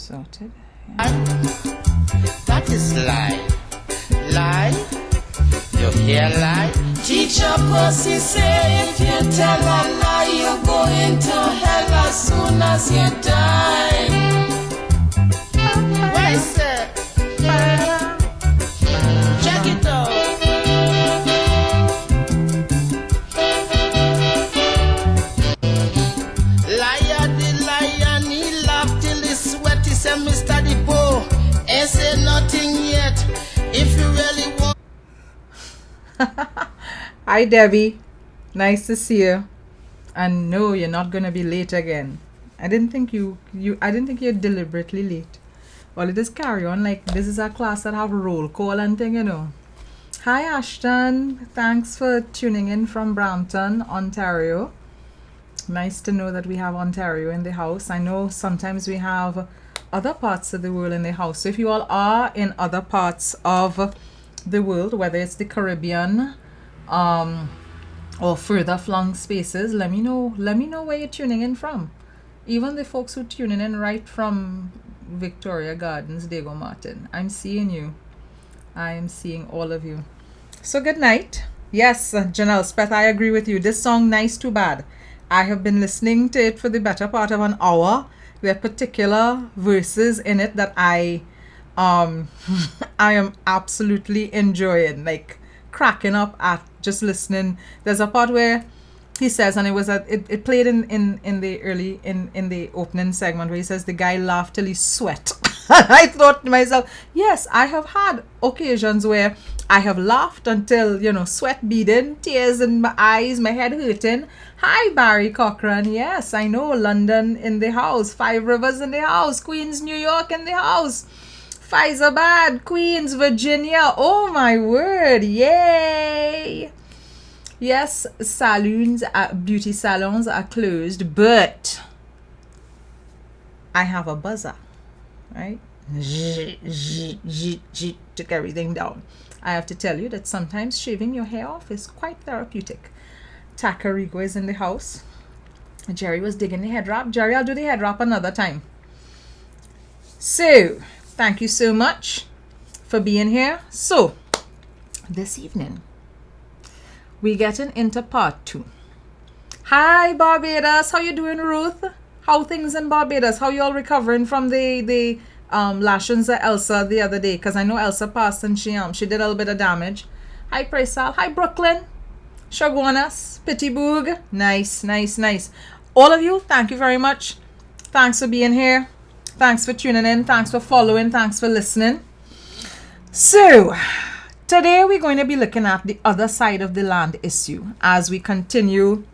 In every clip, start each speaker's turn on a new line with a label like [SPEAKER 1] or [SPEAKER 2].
[SPEAKER 1] Sorted.
[SPEAKER 2] That is lie. Lie? You hear lie? Teacher Pussy say if you tell a lie, you're going to hell as soon as you die. Why, sir? Check it out. Liar the lion, he laughed till he sweat. He said, Mr. Depot, ain't say nothing yet. If you really want.
[SPEAKER 1] Hi Debbie, nice to see you. And no, you're not gonna be late again. I didn't think you're deliberately late. Well, it is carry on like this is a class that have roll call and thing, you know. Hi Ashton, thanks for tuning in from Brampton, Ontario. Nice to know that we have Ontario in the house. I know sometimes we have other parts of the world in the house. So if you all are in other parts of the world, whether it's the Caribbean, or further flung spaces, let me know where you're tuning in from. Even the folks who tuning in right from Victoria Gardens, Diego Martin, I'm seeing you. I am seeing all of you. So good night. Yes, Janelle Speth, I agree with you. This song, Nice Too Bad, I have been listening to it for the better part of an hour. There are particular verses in it that I am absolutely enjoying, like cracking up at just listening. There's a part where he says, and it played in the opening segment where he says the guy laughed till he sweat. I thought to myself, yes, I have had occasions where I have laughed until, sweat beading, tears in my eyes, my head hurting. Hi, Barry Cochran. Yes, I know. London in the house. Five Rivers in the house. Queens, New York in the house. Faizabad, Queens, Virginia. Oh, my word. Yay. Yes, beauty salons are closed, but I have a buzzer, right? Took everything down. I have to tell you that sometimes shaving your hair off is quite therapeutic. Takarigo is in the house. Jerry was digging the head wrap. Jerry, I'll do the head wrap another time. So, thank you so much for being here. So, this evening, we're getting into part 2. Hi, Barbados. How you doing, Ruth? How things in Barbados? How you all recovering from the lashings of Elsa the other day? Because I know Elsa passed and she did a little bit of damage. Hi, Praisal. Hi, Brooklyn. Shaguanas. Pittsburgh. Nice. All of you, thank you very much. Thanks for being here. Thanks for tuning in. Thanks for following. Thanks for listening. So, today we're going to be looking at the other side of the land issue as we continue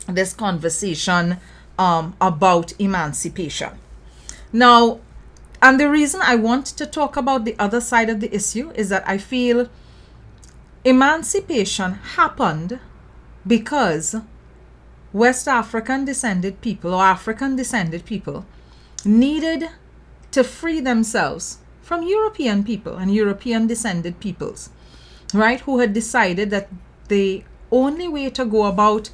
[SPEAKER 1] this conversation about emancipation. Now, and the reason I want to talk about the other side of the issue is that I feel emancipation happened because West African descended people or African descended people needed to free themselves from European people and European descended peoples, right? Who had decided that the only way to go about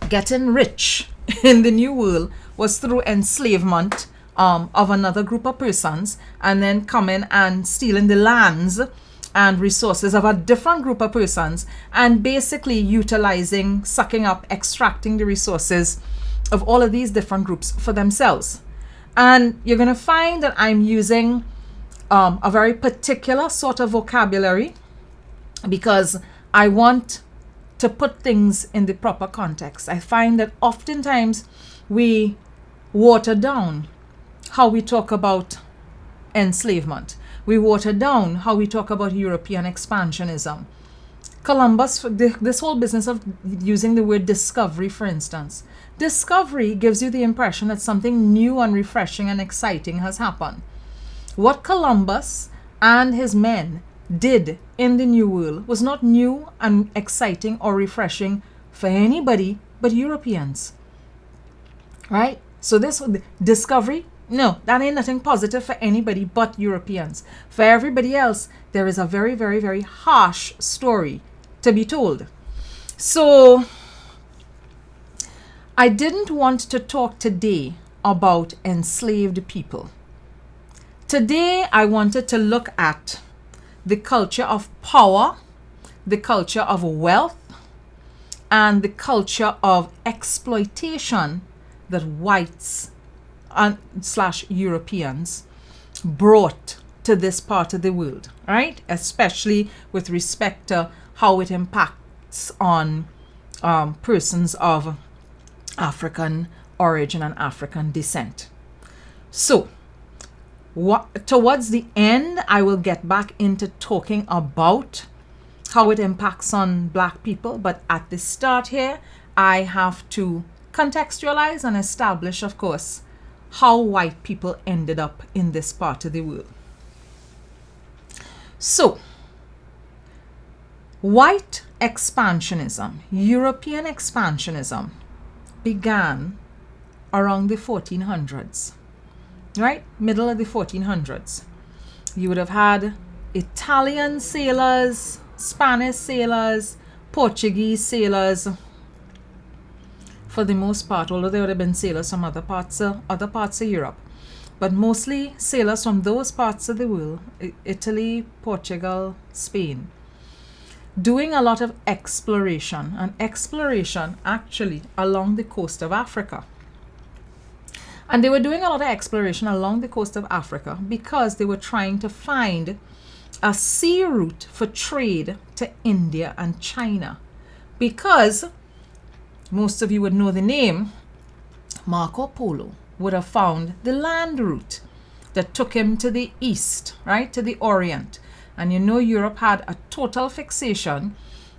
[SPEAKER 1] getting rich in the New World was through enslavement of another group of persons, and then coming and stealing the lands and resources of a different group of persons, and basically utilizing, sucking up, extracting the resources of all of these different groups for themselves. And you're going to find that I'm using a very particular sort of vocabulary because I want to put things in the proper context. I find that oftentimes we water down how we talk about enslavement. We water down how we talk about European expansionism. Columbus, this whole business of using the word discovery, for instance. Discovery gives you the impression that something new and refreshing and exciting has happened. What Columbus and his men did in the New World was not new and exciting or refreshing for anybody but Europeans. Right? So this discovery, no, that ain't nothing positive for anybody but Europeans. For everybody else, there is a very, very, very harsh story to be told. So I didn't want to talk today about enslaved people. Today, I wanted to look at the culture of power, the culture of wealth, and the culture of exploitation that whites and / Europeans brought to this part of the world, right? Especially with respect to how it impacts on persons of African origin and African descent. So, towards the end, I will get back into talking about how it impacts on black people. But at the start here, I have to contextualize and establish, of course, how white people ended up in this part of the world. So, white expansionism, European expansionism, began around the 1400s, right? Middle of the 1400s. You would have had Italian sailors, Spanish sailors, Portuguese sailors, for the most part, although there would have been sailors from other parts of Europe, but mostly sailors from those parts of the world, Italy, Portugal, Spain, doing a lot of exploration, and exploration actually along the coast of Africa. And they were doing a lot of exploration along the coast of Africa because they were trying to find a sea route for trade to India and China. Because most of you would know the name, Marco Polo would have found the land route that took him to the east, right, to the Orient. And you know, Europe had a total fixation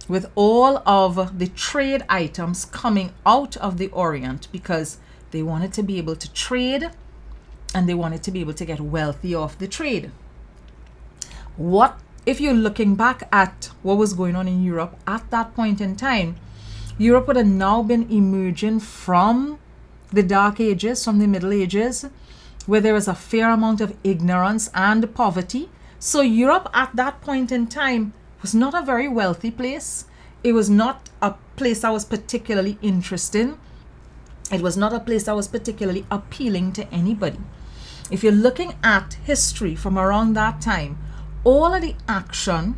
[SPEAKER 1] with all of the trade items coming out of the Orient because they wanted to be able to trade and they wanted to be able to get wealthy off the trade. What if you're looking back at what was going on in Europe at that point in time? Europe would have now been emerging from the Dark Ages, from the Middle Ages, where there was a fair amount of ignorance and poverty. So Europe at that point in time was not a very wealthy place. It was not a place that was particularly interesting. It was not a place that was particularly appealing to anybody. If you're looking at history from around that time, all of the action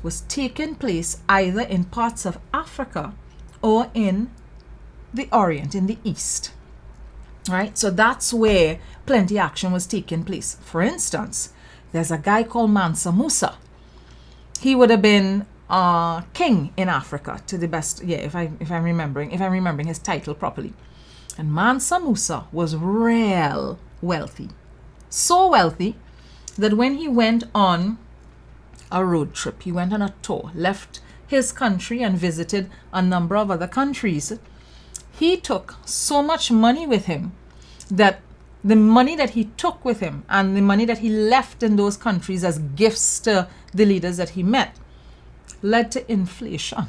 [SPEAKER 1] was taking place either in parts of Africa or in the Orient, in the East. Right? So that's where plenty action was taking place. For instance, there's a guy called MAssa. He would have been king in Africa, to the best, if I'm remembering his title properly. And Mansa was real wealthy. So wealthy that when he went on a road trip, he went on a tour, left his country and visited a number of other countries, he took so much money with him that the money that he took with him and the money that he left in those countries as gifts to the leaders that he met led to inflation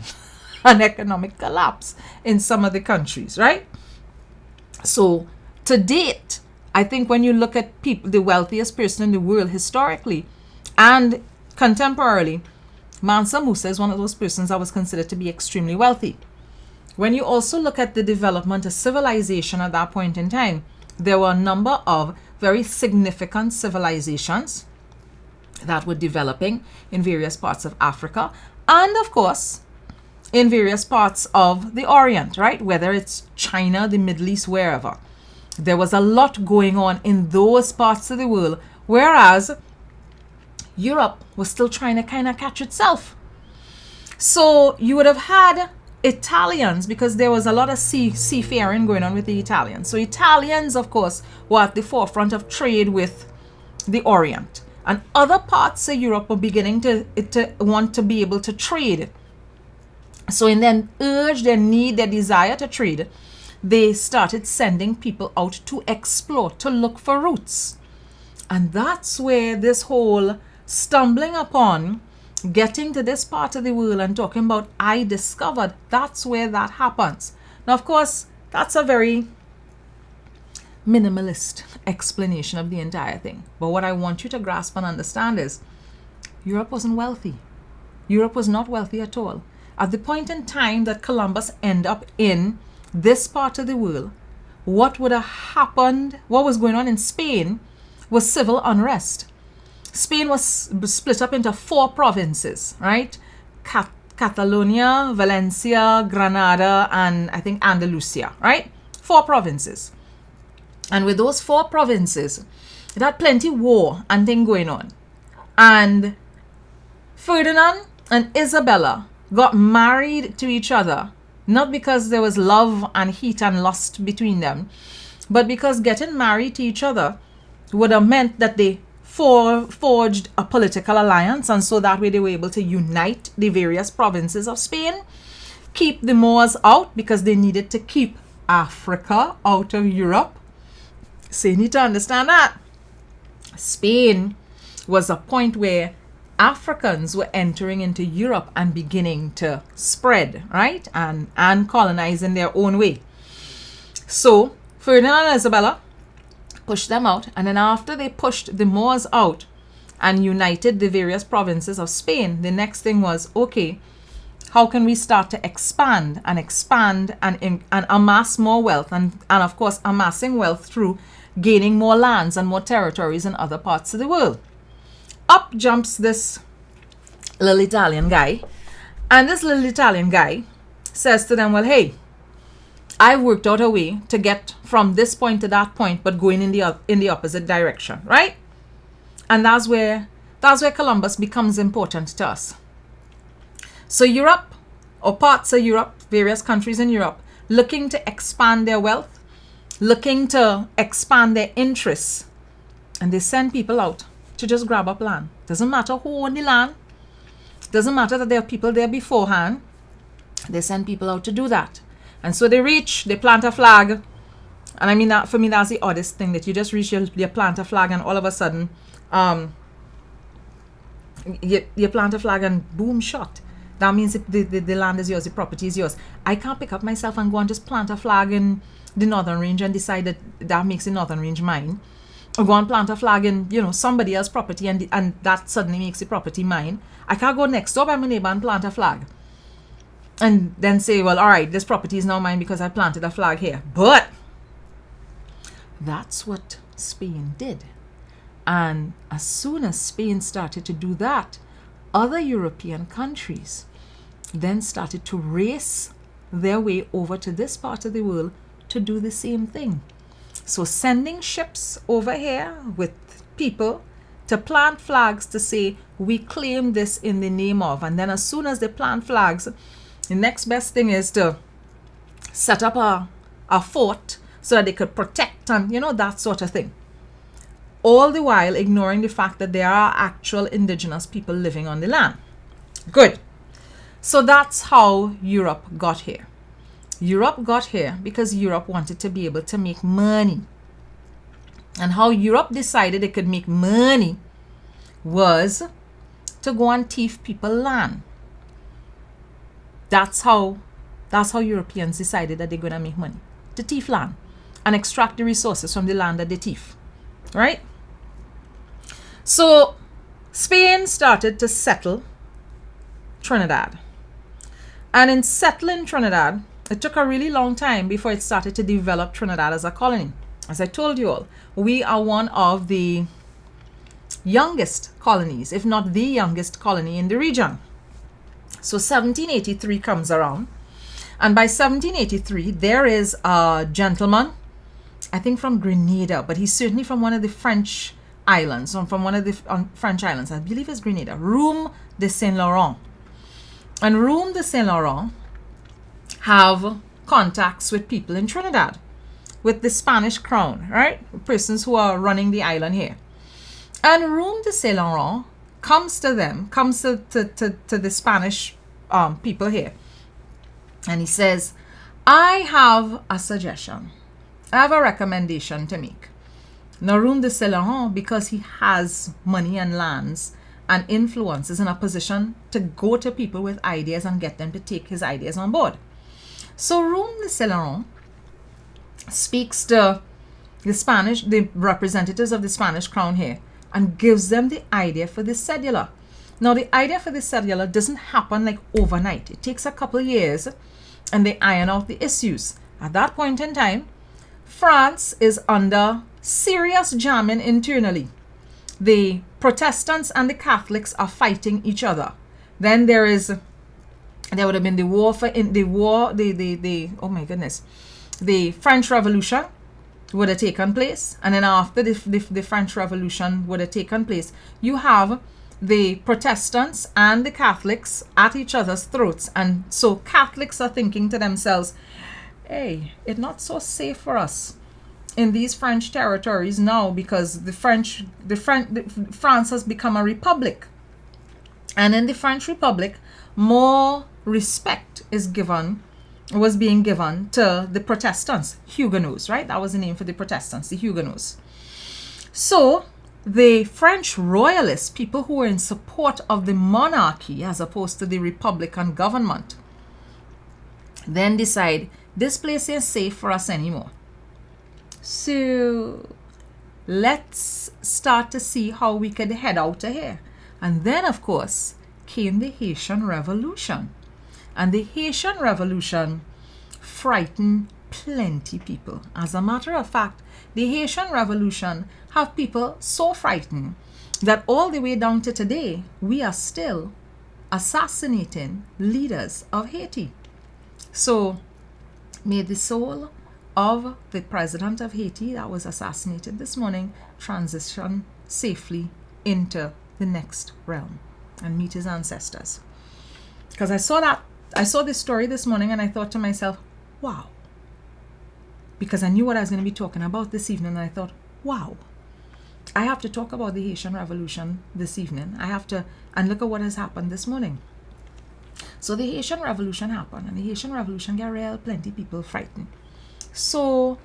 [SPEAKER 1] and economic collapse in some of the countries, right? So to date, I think when you look at people, the wealthiest person in the world historically and contemporarily, Mansa Musa is one of those persons that was considered to be extremely wealthy. When you also look at the development of civilization at that point in time, there were a number of very significant civilizations that were developing in various parts of Africa and, of course, in various parts of the Orient, right? Whether it's China, the Middle East, wherever. There was a lot going on in those parts of the world, whereas Europe was still trying to kind of catch itself. So you would have had Italians, because there was a lot of seafaring going on with the Italians. So Italians, of course, were at the forefront of trade with the Orient. And other parts of Europe were beginning to want to be able to trade. So in their urge, their need, their desire to trade, they started sending people out to explore, to look for routes. And that's where this whole stumbling upon getting to this part of the world and talking about I discovered, that's where that happens. Now, of course, that's a very minimalist explanation of the entire thing. But what I want you to grasp and understand is Europe wasn't wealthy. Europe was not wealthy at all. At the point in time that Columbus ended up in this part of the world, what would have happened, what was going on in Spain was civil unrest. Spain was split up into 4 provinces, right? Catalonia, Valencia, Granada, and I think Andalusia, right? 4 provinces. And with those 4 provinces, it had plenty war and thing going on. And Ferdinand and Isabella got married to each other, not because there was love and heat and lust between them, but because getting married to each other would have meant that they forged a political alliance, and so that way they were able to unite the various provinces of Spain, keep the Moors out because they needed to keep Africa out of Europe. So you need to understand that Spain was a point where Africans were entering into Europe and beginning to spread, right? And colonize in their own way. So Ferdinand and Isabella pushed them out, and then after they pushed the Moors out and united the various provinces of Spain, the next thing was, okay, how can we start to expand and amass more wealth, and of course amassing wealth through gaining more lands and more territories in other parts of the world. Up jumps this little Italian guy, and this little Italian guy says to them, well, hey, I worked out a way to get from this point to that point, but going in the opposite direction, right? And that's where Columbus becomes important to us. So Europe, or parts of Europe, various countries in Europe, looking to expand their wealth, looking to expand their interests, and they send people out to just grab up land. Doesn't matter who owned the land. Doesn't matter that there are people there beforehand. They send people out to do that. And so they reach, they plant a flag. And I mean, that for me, that's the oddest thing, that you just reach, you plant a flag, and all of a sudden, you plant a flag and boom, shot. That means the land is yours, the property is yours. I can't pick up myself and go and just plant a flag in the Northern Range and decide that makes the Northern Range mine. Or go and plant a flag in, somebody else's property and that suddenly makes the property mine. I can't go next door by my neighbor and plant a flag and then say, well, all right, this property is now mine because I planted a flag here. But that's what Spain did. And as soon as Spain started to do that, other European countries then started to race their way over to this part of the world to do the same thing. So sending ships over here with people to plant flags to say, we claim this in the name of. And then as soon as they plant flags, the next best thing is to set up a fort so that they could protect and, that sort of thing. All the while ignoring the fact that there are actual indigenous people living on the land. Good. So that's how Europe got here. Europe got here because Europe wanted to be able to make money. And how Europe decided it could make money was to go and thief people land. That's how Europeans decided that they're going to make money. To thief land and extract the resources from the land that they thief. Right? So Spain started to settle Trinidad. And in settling Trinidad, it took a really long time before it started to develop Trinidad as a colony. As I told you all, we are one of the youngest colonies, if not the youngest colony in the region. So 1783 comes around. And by 1783, there is a gentleman, I think from Grenada, but he's certainly from one of the French islands, or from one of the French islands. I believe it's Grenada, Roume de Saint Laurent. And Roume de Saint Laurent have contacts with people in Trinidad, with the Spanish crown, right? Persons who are running the island here. And Roume de Saint Laurent comes to the Spanish people here. And he says, I have a suggestion. I have a recommendation to make. Now, Roume de Saint Laurent, because he has money and lands and influence, is in a position to go to people with ideas and get them to take his ideas on board. So Roume de Saint Laurent speaks to the representatives of the Spanish crown here and gives them the idea for the cedula. Now, the idea for the cedula doesn't happen like overnight. It takes a couple of years and they iron out the issues. At that point in time, France is under serious jamming internally. The Protestants and the Catholics are fighting each other. Then there would have been the war for oh my goodness, the French Revolution would have taken place, and then after the French Revolution would have taken place, you have the Protestants and the Catholics at each other's throats. And so Catholics are thinking to themselves, hey, it's not so safe for us in these French territories now, because France has become a republic. And in the French Republic, more respect was being given to the Protestants, Huguenots, right? That was the name for the Protestants, the Huguenots. So the French royalists, people who were in support of the monarchy as opposed to the republican government, then decide this place is safe for us anymore. So let's start to see how we could head out of here. And then, of course, came the Haitian Revolution. And the Haitian Revolution frightened plenty people. As a matter of fact, the Haitian Revolution have people so frightened that all the way down to today, we are still assassinating leaders of Haiti. So may the soul of the president of Haiti that was assassinated this morning transition safely into the next realm and meet his ancestors. Because I saw this story this morning and I thought to myself, wow. Because I knew what I was going to be talking about this evening, and I thought, wow, I have to talk about the Haitian Revolution this evening. And look at what has happened this morning. So the Haitian Revolution happened, and the Haitian Revolution got real plenty people frightened. So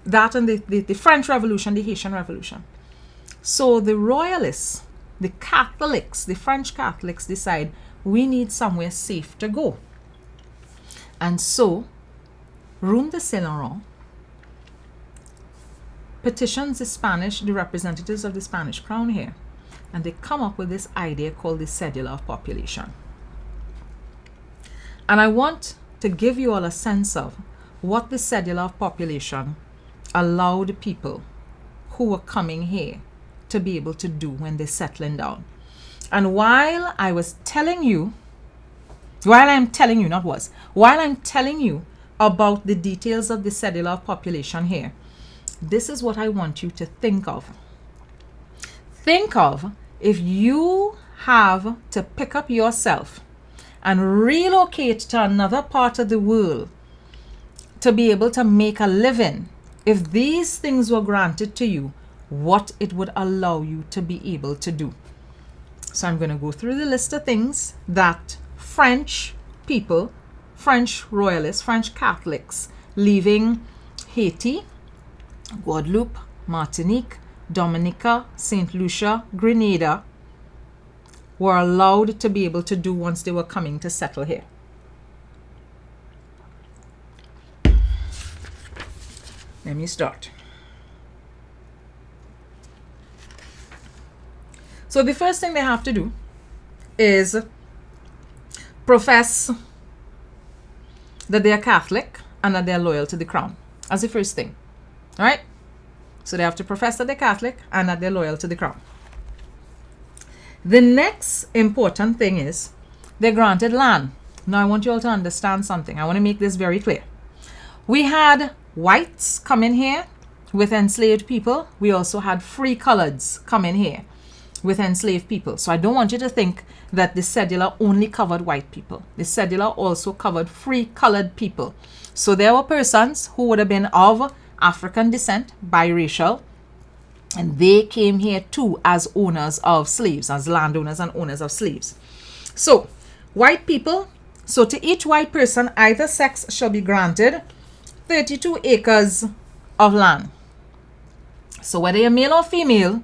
[SPEAKER 1] that and the French Revolution, the Haitian Revolution. So the royalists, the Catholics, the French Catholics decide we need somewhere safe to go. And so Room de Saint-Laurent petitions the representatives of the Spanish crown here, and they come up with this idea called the cedula of population. And I want to give you all a sense of what the cedula of population allowed people who were coming here to be able to do when they're settling down. And while I'm telling you about the details of the cedula of population here, this is what I want you to think of. Think of if you have to pick up yourself and relocate to another part of the world to be able to make a living. If these things were granted to you, what it would allow you to be able to do. So I'm going to go through the list of things that French people, French royalists, French Catholics leaving Haiti, Guadeloupe, Martinique, Dominica, St. Lucia, Grenada were allowed to be able to do once they were coming to settle here. Let me start. So the first thing they have to do is profess that they are Catholic and that they are loyal to the crown. That's the first thing. All right? So they have to profess that they're Catholic and that they're loyal to the crown. The next important thing is they're granted land. Now I want you all to understand something. I want to make this very clear. We had whites come in here with enslaved people. We also had free coloreds come in here with enslaved people. So I don't want you to think that the cedula only covered white people. The cedula also covered free colored people. So there were persons who would have been of African descent, biracial, and they came here too as owners of slaves, as landowners and owners of slaves. So white people, so to each white person, either sex shall be granted 32 acres of land. So whether you're male or female,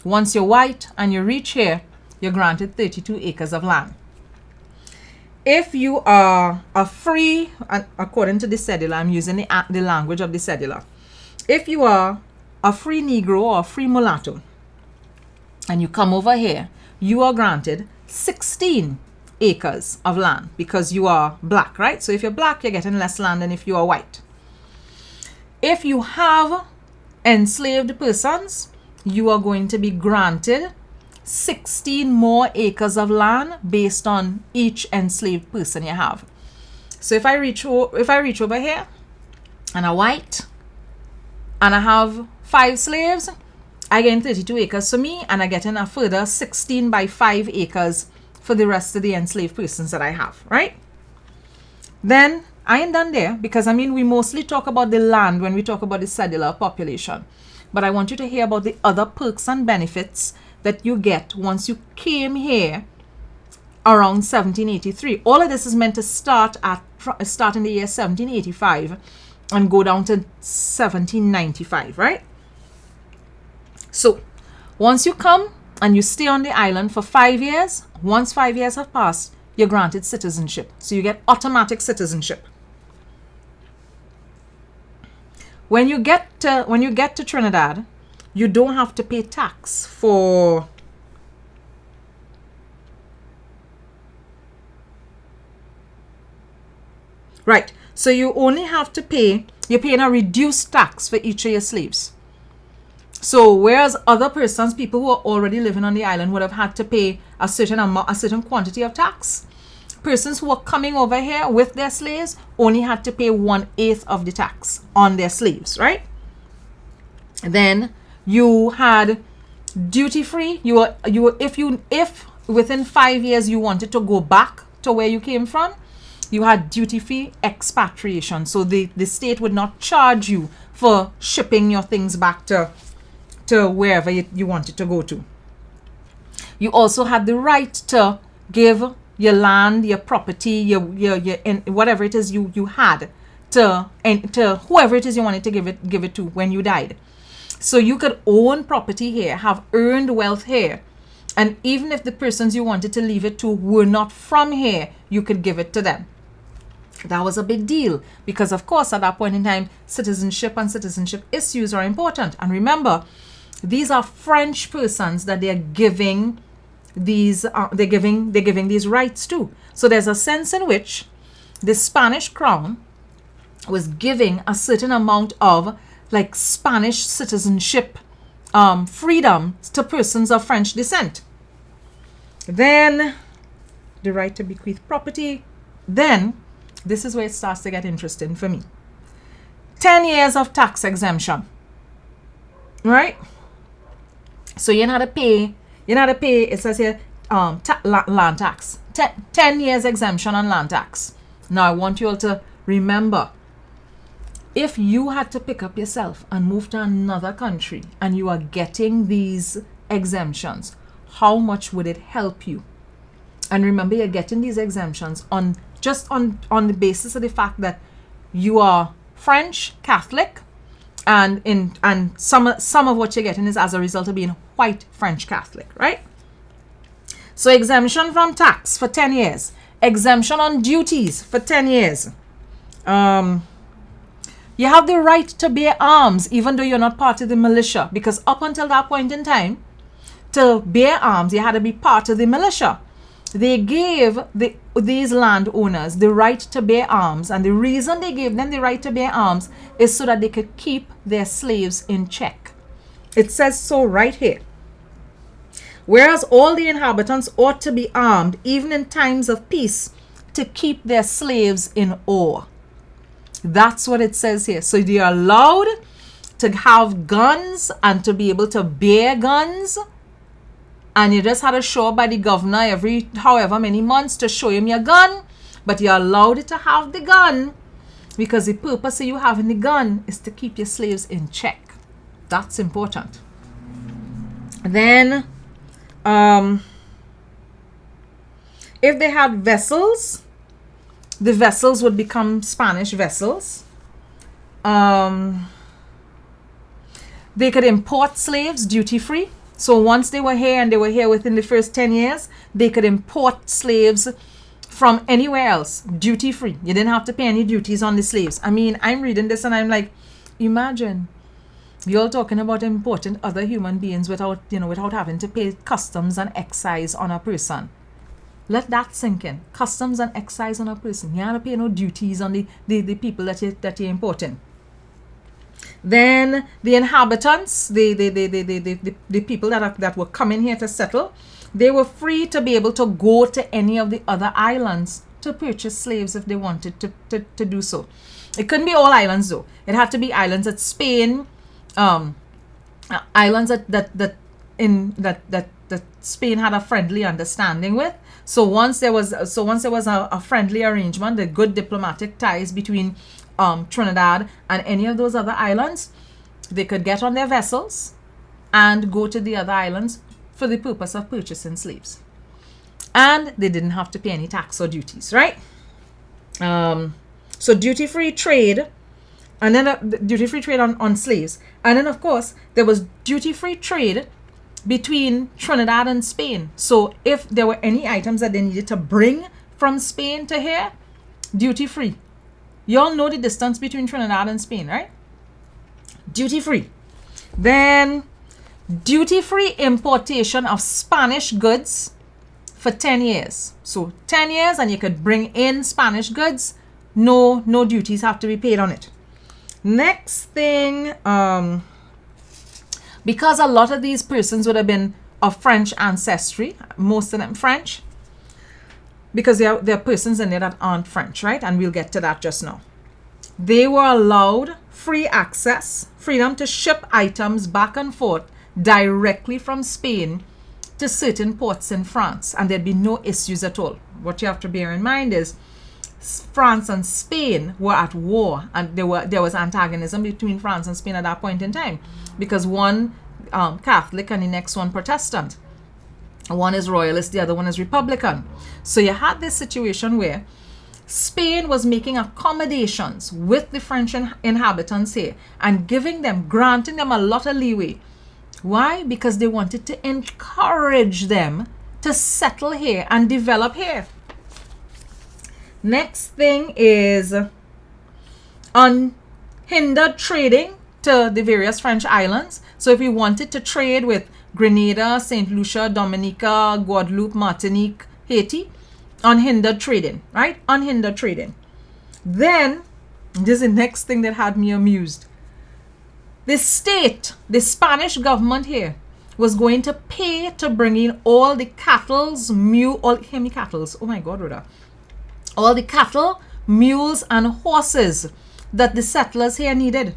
[SPEAKER 1] once you're white and you reach here, you're granted 32 acres of land. If you are a free, according to the cedula, I'm using the language of the cedula. If you are a free Negro or a free mulatto, and you come over here, you are granted 16 acres of land because you are black, right? So if you're black, you're getting less land than if you are white. If you have enslaved persons, you are going to be granted 16 more acres of land based on each enslaved person you have. So if I reach over here and I'm white and I have 5 slaves, I get 32 acres for me, and I get in a further 16 by 5 acres for the rest of the enslaved persons that I have, right? Then I ain't done there, because I mean, we mostly talk about the land when we talk about the settler population. But I want you to hear about the other perks and benefits that you get once you came here around 1783. All of this is meant to start in the year 1785 and go down to 1795, right? So once you come and you stay on the island for 5 years, once 5 years have passed, you're granted citizenship. So you get automatic citizenship. When you get to Trinidad, you don't have to pay tax for right. So you only have to pay, you're paying a reduced tax for each of your slaves. So whereas other persons, people who are already living on the island, would have had to pay a certain amount, a certain quantity of tax, persons who are coming over here with their slaves only had to pay 1/8 of the tax on their slaves, right? Then you had duty free. If within 5 years you wanted to go back to where you came from, you had duty free expatriation. So the state would not charge you for shipping your things back to wherever you wanted to go to. You also had the right to give your land, your property, your whatever it is you had to whoever it is you wanted to give it to when you died. So you could own property here, have earned wealth here, and even if the persons you wanted to leave it to were not from here, you could give it to them. That was a big deal because, of course, at that point in time, citizenship and citizenship issues are important. And remember, these are French persons that they are giving these they're giving these rights to. So there's a sense in which the Spanish crown was giving a certain amount of like Spanish citizenship freedom to persons of French descent. Then the right to bequeath property. Then this is where it starts to get interesting for me. 10 years of tax exemption, right? So you're not to pay, it says here, land tax. 10 years exemption on land tax. Now I want you all to remember, if you had to pick up yourself and move to another country and you are getting these exemptions, how much would it help you? And remember, you're getting these exemptions on the basis of the fact that you are French Catholic, and some of what you're getting is as a result of being white French Catholic, right? So exemption from tax for 10 years, exemption on duties for 10 years. You have the right to bear arms even though you're not part of the militia, because up until that point in time, to bear arms you had to be part of the militia. They gave these landowners the right to bear arms, and the reason they gave them the right to bear arms is so that they could keep their slaves in check. It says so right here. Whereas all the inhabitants ought to be armed even in times of peace to keep their slaves in awe. That's what it says here. So they are allowed to have guns and to be able to bear guns. And you just had to show up by the governor every however many months to show him your gun. But you're allowed to have the gun because the purpose of you having the gun is to keep your slaves in check. That's important. Then, if they had vessels, the vessels would become Spanish vessels. They could import slaves duty free. So once they were here and they were here within the first 10 years, they could import slaves from anywhere else duty free. You didn't have to pay any duties on the slaves. I mean, I'm reading this and I'm like, imagine you're talking about importing other human beings without having to pay customs and excise on a person. Let that sink in. Customs and excise on a person. You don't have to pay no duties on the people that you're importing. Then the inhabitants, the people that were coming here to settle, they were free to be able to go to any of the other islands to purchase slaves if they wanted to do so. It couldn't be all islands though. It had to be islands that Spain, islands that Spain had a friendly understanding with. So once there was a friendly arrangement, the good diplomatic ties between Trinidad and any of those other islands, they could get on their vessels and go to the other islands for the purpose of purchasing slaves. And they didn't have to pay any tax or duties, right? So duty-free trade, and then duty-free trade on slaves. And then, of course, there was duty-free trade between Trinidad and Spain. So if there were any items that they needed to bring from Spain to here, duty-free. You all know the distance between Trinidad and Spain, right? Duty-free. Then duty-free importation of Spanish goods for 10 years. So 10 years and you could bring in Spanish goods. No duties have to be paid on it. Next thing, because a lot of these persons would have been of French ancestry, most of them French, because there are persons in there that aren't French, right? And we'll get to that just now. They were allowed free access, freedom to ship items back and forth directly from Spain to certain ports in France, and there'd be no issues at all. What you have to bear in mind is France and Spain were at war, and there was antagonism between France and Spain at that point in time, because one Catholic and the next one Protestant. One is royalist, the other one is Republican. So you had this situation where Spain was making accommodations with the French inhabitants here and granting them a lot of leeway. Why? Because they wanted to encourage them to settle here and develop here. Next thing is unhindered trading to the various French islands. So if we wanted to trade with Grenada, St. Lucia, Dominica, Guadeloupe, Martinique, Haiti, unhindered trading, right? Unhindered trading. Then, this is the next thing that had me amused. The state, the Spanish government here, was going to pay to bring in all the cattles, oh my God, Rhoda. All the cattle, mules, and horses that the settlers here needed.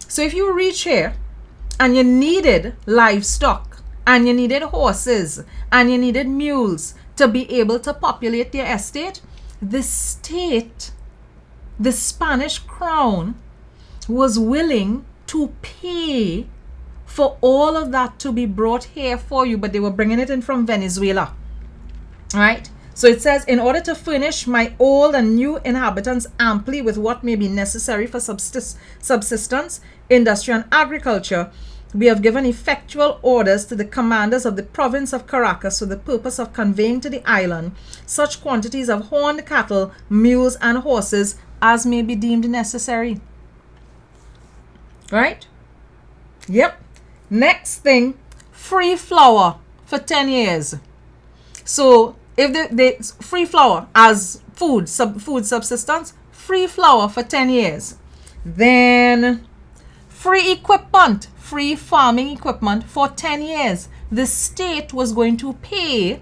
[SPEAKER 1] So if you reach here and you needed livestock, and you needed horses, and you needed mules to be able to populate your estate, the state, the Spanish crown, was willing to pay for all of that to be brought here for you, but they were bringing it in from Venezuela, right? So it says, in order to furnish my old and new inhabitants amply with what may be necessary for subsistence, industry, and agriculture, we have given effectual orders to the commanders of the province of Caracas for the purpose of conveying to the island such quantities of horned cattle, mules, and horses as may be deemed necessary. Right? Yep. Next thing, free flour for 10 years. So if the free flour as food subsistence, free flour for 10 years. Then free equipment, free farming equipment for 10 years. The state was going to pay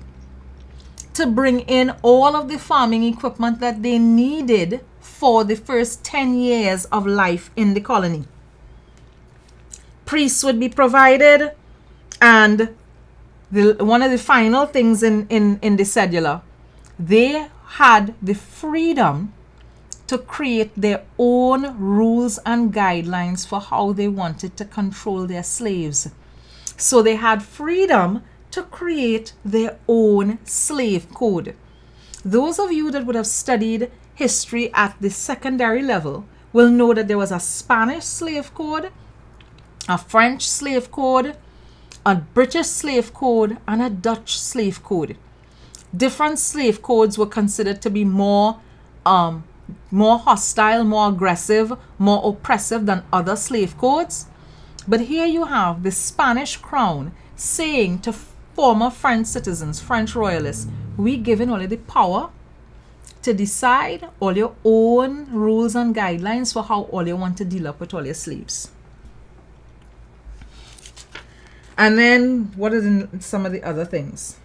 [SPEAKER 1] to bring in all of the farming equipment that they needed for the first 10 years of life in the colony. Priests would be provided, and one of the final things in the cedula, they had the freedom to create their own rules and guidelines for how they wanted to control their slaves. So they had freedom to create their own slave code. Those of you that would have studied history at the secondary level will know that there was a Spanish slave code, a French slave code, a British slave code, and a Dutch slave code. Different slave codes were considered to be more hostile, more aggressive, more oppressive than other slave codes. But here you have the Spanish crown saying to former French citizens, French royalists, we giving only the power to decide all your own rules and guidelines for how all you want to deal up with all your slaves. And then what are some of the other things?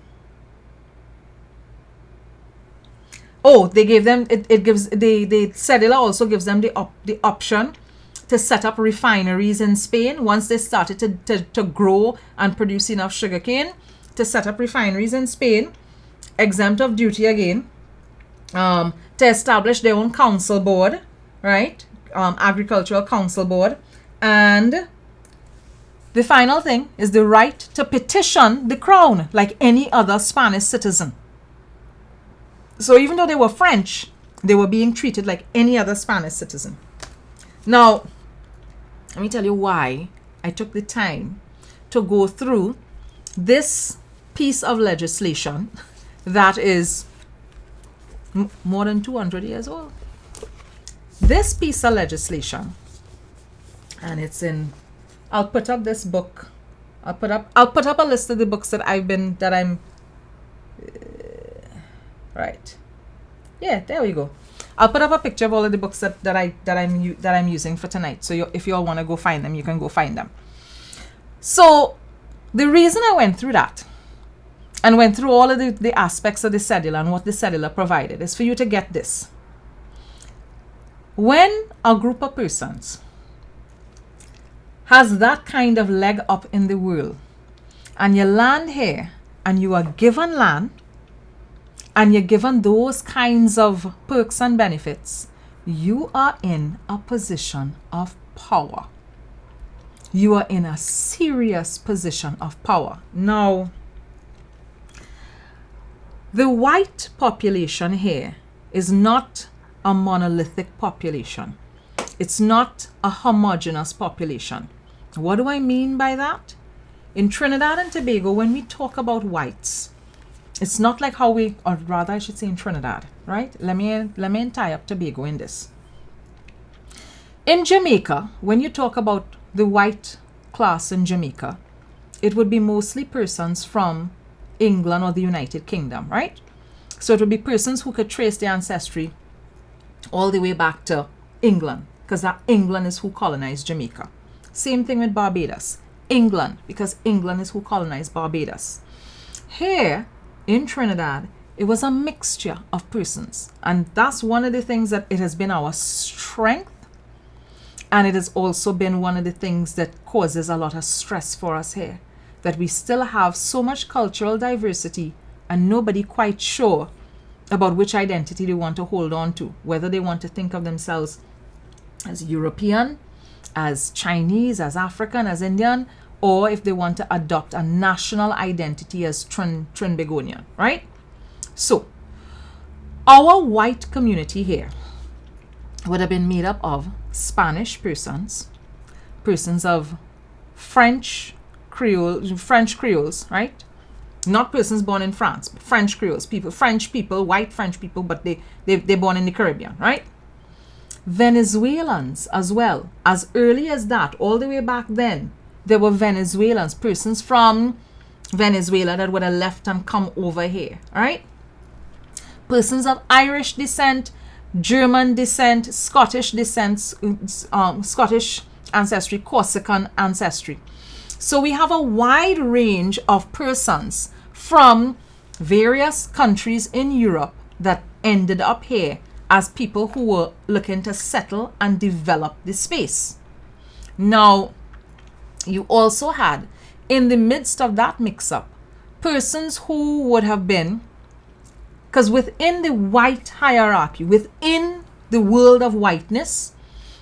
[SPEAKER 1] Oh, they gave them, it gives, the cedula also gives them the option to set up refineries in Spain once they started to grow and produce enough sugarcane, to set up refineries in Spain, exempt of duty again, to establish their own council board, right? Agricultural council board. And the final thing is the right to petition the crown like any other Spanish citizen. So even though they were French, they were being treated like any other Spanish citizen. Now, let me tell you why I took the time to go through this piece of legislation that is more than 200 years old. This piece of legislation, and it's in, I'll put up this book. I'll put up a list of the books that I'm right. Yeah, there we go. I'll put up a picture of all of the books that I'm using for tonight. So if you all want to go find them, you can go find them. So the reason I went through that and went through all of the aspects of the cedula and what the cedula provided is for you to get this. When a group of persons has that kind of leg up in the world, and you land here and you are given land, and you're given those kinds of perks and benefits, you are in a position of power. You are in a serious position of power. Now, the white population here is not a monolithic population. It's not a homogeneous population. What do I mean by that? In Trinidad and Tobago, when we talk about whites, it's not like how we, or rather I should say in Trinidad, right? Let me tie up Tobago in this. In Jamaica, when you talk about the white class in Jamaica, it would be mostly persons from England or the United Kingdom, right? So it would be persons who could trace their ancestry all the way back to England, because that England is who colonized Jamaica. Same thing with Barbados. England, because England is who colonized Barbados. Here in Trinidad, it was a mixture of persons. And that's one of the things that it has been our strength. And it has also been one of the things that causes a lot of stress for us here. That we still have so much cultural diversity and nobody quite sure about which identity they want to hold on to. Whether they want to think of themselves as European, as Chinese, as African, as Indian, or if they want to adopt a national identity as Trinbagonian, right? So, our white community here would have been made up of Spanish persons, persons of French Creoles, right? Not persons born in France, but French Creoles, French people, white French people, but they're born in the Caribbean, right? Venezuelans as well. As early as that, all the way back then, there were Venezuelans, persons from Venezuela that would have left and come over here, right? Persons of Irish descent, German descent, Scottish descent, Scottish ancestry, Corsican ancestry. So we have a wide range of persons from various countries in Europe that ended up here as people who were looking to settle and develop the space. Now, you also had, in the midst of that mix-up, persons who would have been, because within the white hierarchy, within the world of whiteness,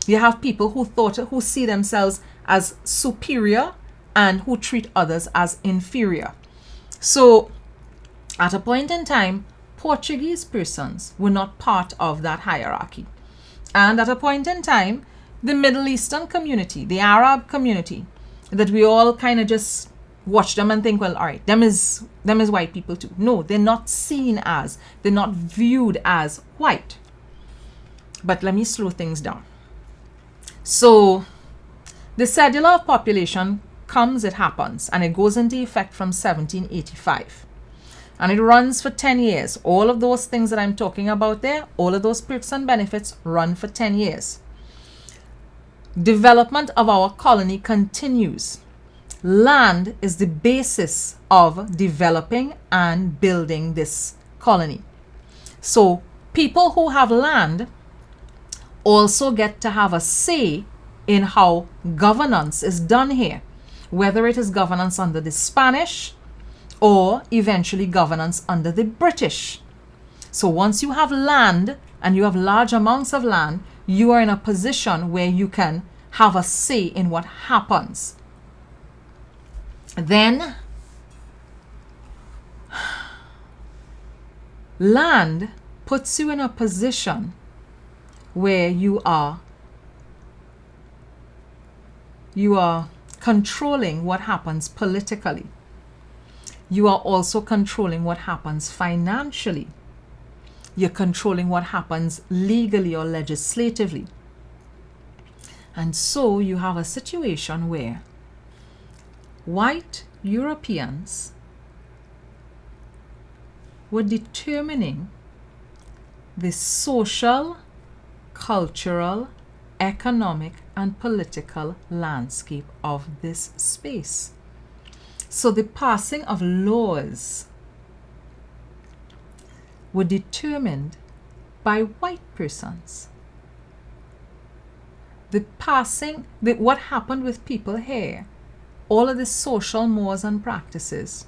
[SPEAKER 1] you have people who see themselves as superior and who treat others as inferior. So, at a point in time, Portuguese persons were not part of that hierarchy. And at a point in time, the Middle Eastern community, the Arab community, that we all kind of just watch them and think, well, all right, them is white people too. No, they're not seen as, they're not viewed as white. But let me slow things down. So, the cedula of population comes, it happens, and it goes into effect from 1785. And it runs for 10 years. All of those things that I'm talking about there, all of those perks and benefits run for 10 years. Development of our colony continues. land is the basis of developing and building this colony. So people who have land also get to have a say in how governance is done here, whether it is governance under the Spanish or eventually governance under the British. So once you have land and you have large amounts of land, you are in a position where you can have a say in what happens. Then land puts you in a position where you are controlling what happens politically. You are also controlling what happens financially. You're controlling what happens legally or legislatively. And so you have a situation where white Europeans were determining the social, cultural, economic, and political landscape of this space. So the passing of laws were determined by white persons. What happened with people here, all of the social mores and practices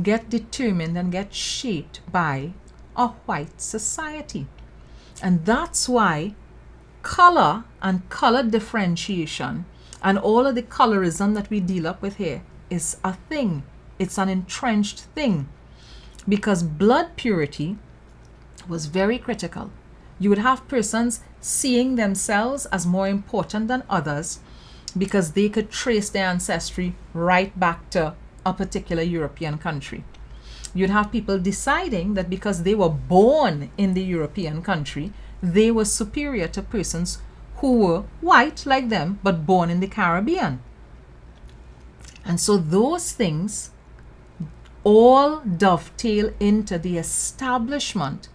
[SPEAKER 1] get determined and get shaped by a white society. And that's why color and color differentiation and all of the colorism that we deal up with here is a thing. It's an entrenched thing, because blood purity was very critical. You would have persons seeing themselves as more important than others because they could trace their ancestry right back to a particular European country. You'd have people deciding that because they were born in the European country, they were superior to persons who were white like them but born in the Caribbean. And so those things all dovetail into the establishment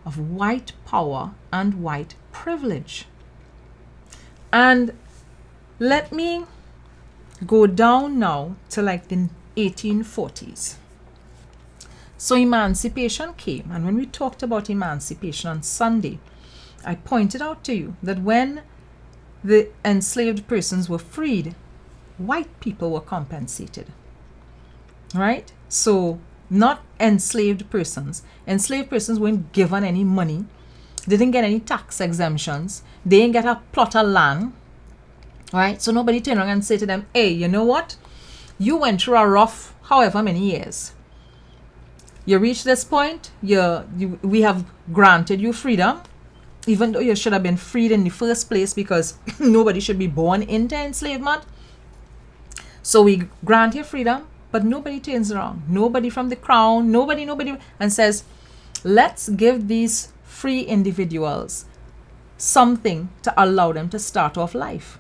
[SPEAKER 1] of white power and white privilege. And let me go down now to like the 1840s. So emancipation came, and when we talked about emancipation on Sunday, I pointed out to you that when the enslaved persons were freed, white people were compensated, right? So not enslaved persons. Enslaved persons weren't given any money. They didn't get any tax exemptions. They didn't get a plot of land, right? So nobody turned around and said to them, hey, you know what? You went through a rough however many years. You reached this point, we have granted you freedom, even though you should have been freed in the first place, because nobody should be born into enslavement. So we grant you freedom, but nobody turns around. Nobody from the crown, nobody, and says, let's give these free individuals something to allow them to start off life.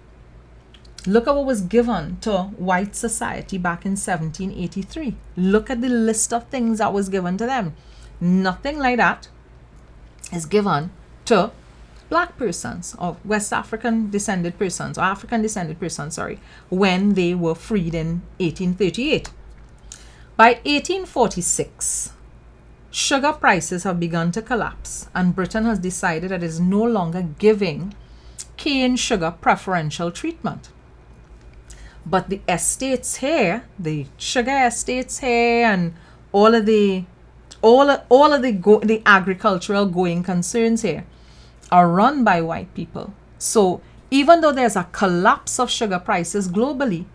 [SPEAKER 1] Look at what was given to white society back in 1783. Look at the list of things that was given to them. Nothing like that is given to black persons or West African descended persons, or African descended persons, when they were freed in 1838. By 1846, sugar prices have begun to collapse, and Britain has decided that it is no longer giving cane sugar preferential treatment. But the estates here, the sugar estates here, and all of the agricultural going concerns here are run by white people. So even though there's a collapse of sugar prices globally,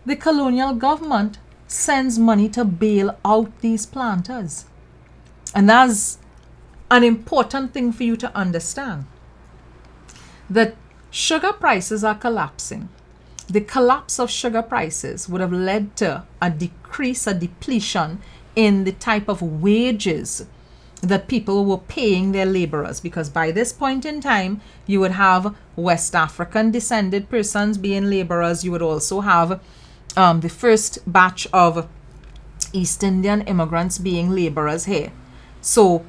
[SPEAKER 1] the colonial government sends money to bail out these planters. And that's an important thing for you to understand, that sugar prices are collapsing. The collapse of sugar prices would have led to a depletion in the type of wages that people were paying their laborers, because by this point in time, you would have West African descended persons being laborers. You would also have the first batch of East Indian immigrants being laborers here. So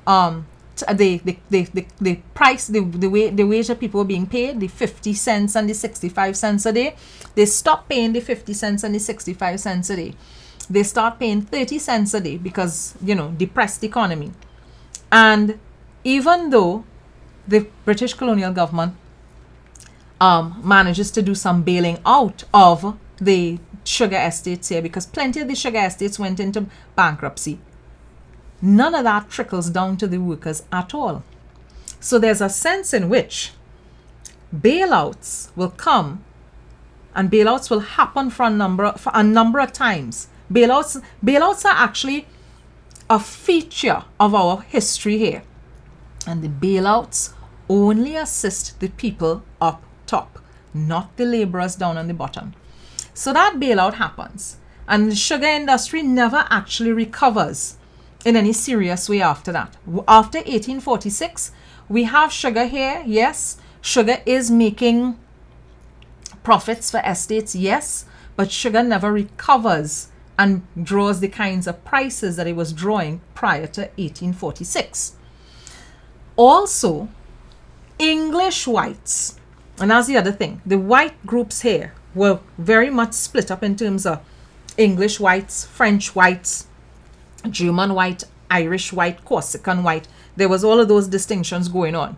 [SPEAKER 1] to the price, the wage that people were being paid, the 50 cents and the 65 cents a day, they stopped paying the 50 cents and the 65 cents a day. They start paying 30 cents a day because, depressed economy. And even though the British colonial government manages to do some bailing out of the sugar estates here, because plenty of the sugar estates went into bankruptcy, none of that trickles down to the workers at all. So there's a sense in which bailouts will come, and bailouts will happen for a number of times. Bailouts are actually a feature of our history here, and the bailouts only assist the people up top, not the laborers down on the bottom. So that bailout happens, and the sugar industry never actually recovers in any serious way after that. After 1846, we have sugar here, yes. Sugar is making profits for estates, yes, but sugar never recovers and draws the kinds of prices that it was drawing prior to 1846. Also, English whites, and that's the other thing, the white groups here were very much split up in terms of English whites, French whites, German white, Irish white, Corsican white. There was all of those distinctions going on.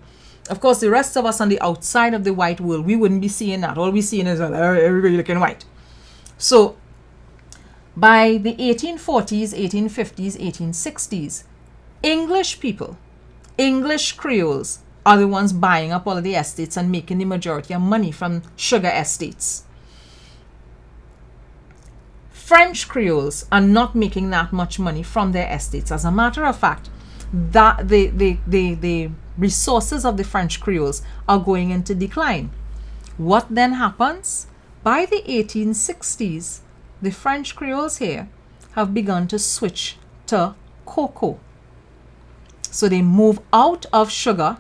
[SPEAKER 1] Of course, the rest of us on the outside of the white world, we wouldn't be seeing that. All we're seeing is everybody looking white. So by the 1840s, 1850s, 1860s, English people, English Creoles, are the ones buying up all of the estates and making the majority of money from sugar estates. French Creoles are not making that much money from their estates. As a matter of fact, that the resources of the French Creoles are going into decline. What then happens? By the 1860s, the French Creoles here have begun to switch to cocoa. So they move out of sugar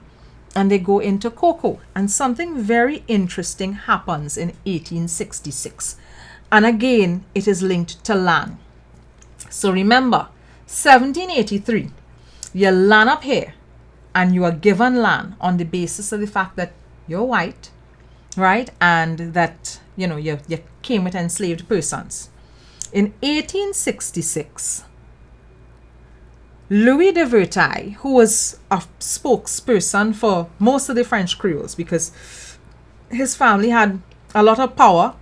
[SPEAKER 1] and they go into cocoa. And something very interesting happens in 1866. And again, it is linked to land. So remember, 1783, you land up here and you are given land on the basis of the fact that you're white, right? And that, you came with enslaved persons. In 1866, Louis de Vertaille, who was a spokesperson for most of the French Creoles because his family had a lot of power,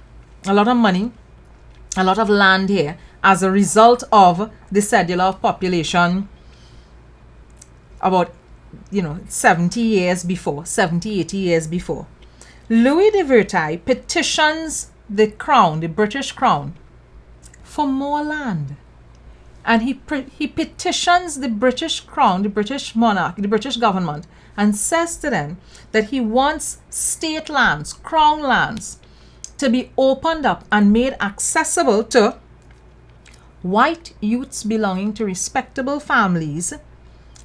[SPEAKER 1] a lot of money, a lot of land here as a result of the cedula of population about 70 years before, 70, 80 years before. Louis de Vertaille petitions the crown, the British crown, for more land. And he petitions the British crown, the British monarch, the British government, and says to them that he wants state lands, crown lands, to be opened up and made accessible to white youths belonging to respectable families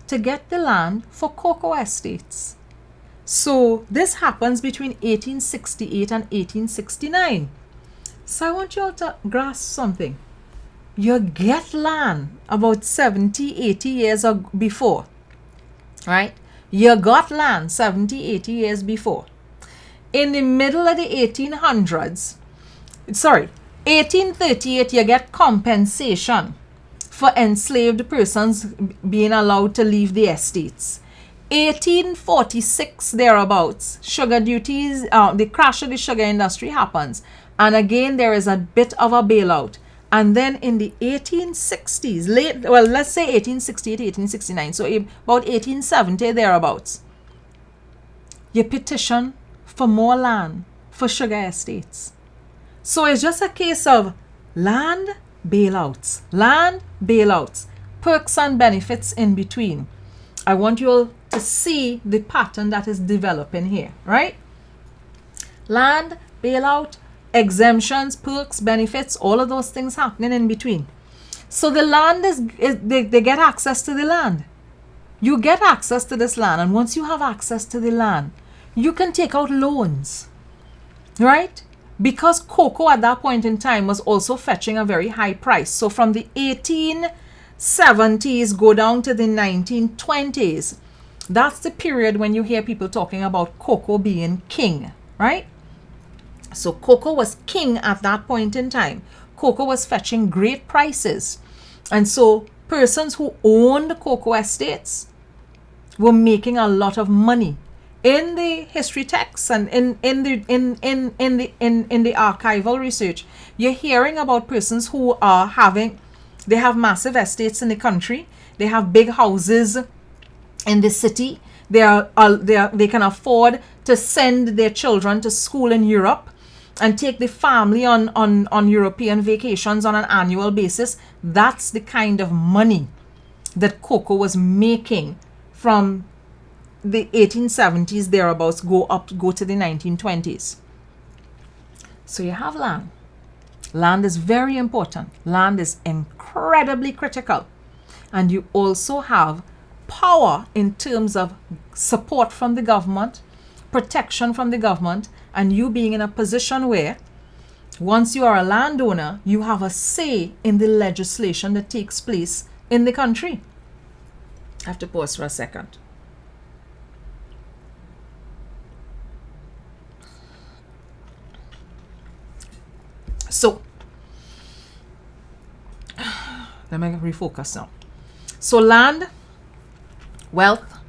[SPEAKER 1] to get the land for cocoa estates. So this happens between 1868 and 1869. So I want you all to grasp something. You get land about 70, 80 years before, right? You got land 70, 80 years before. In the middle of the 1838, you get compensation for enslaved persons being allowed to leave the estates. 1846 thereabouts, sugar duties, the crash of the sugar industry happens. And again, there is a bit of a bailout. And then in the 1860s, let's say 1868, 1869, so about 1870 thereabouts, you petition for more land for sugar estates. So it's just a case of land bailouts, perks and benefits in between. I want you all to see the pattern that is developing here, right? Land, bailout, exemptions, perks, benefits, all of those things happening in between. So the land they get access to the land. You get access to this land, and once you have access to the land, you can take out loans, right? Because cocoa at that point in time was also fetching a very high price. So from the 1870s go down to the 1920s, That's the period when you hear people talking about cocoa being king, right? So cocoa was king at that point in time. Cocoa was fetching great prices. And so persons who owned cocoa estates were making a lot of money. In the history texts and in the archival research, you're hearing about persons who are they have massive estates in the country, they have big houses in the city, they can afford to send their children to school in Europe and take the family on European vacations on an annual basis. That's the kind of money that cocoa was making from the 1870s thereabouts, go to the 1920s. So you have land. Land is very important. Land is incredibly critical. And you also have power in terms of support from the government, protection from the government, and you being in a position where once you are a landowner, you have a say in the legislation that takes place in the country. I have to pause for a second. So, let me refocus now. So land, wealth,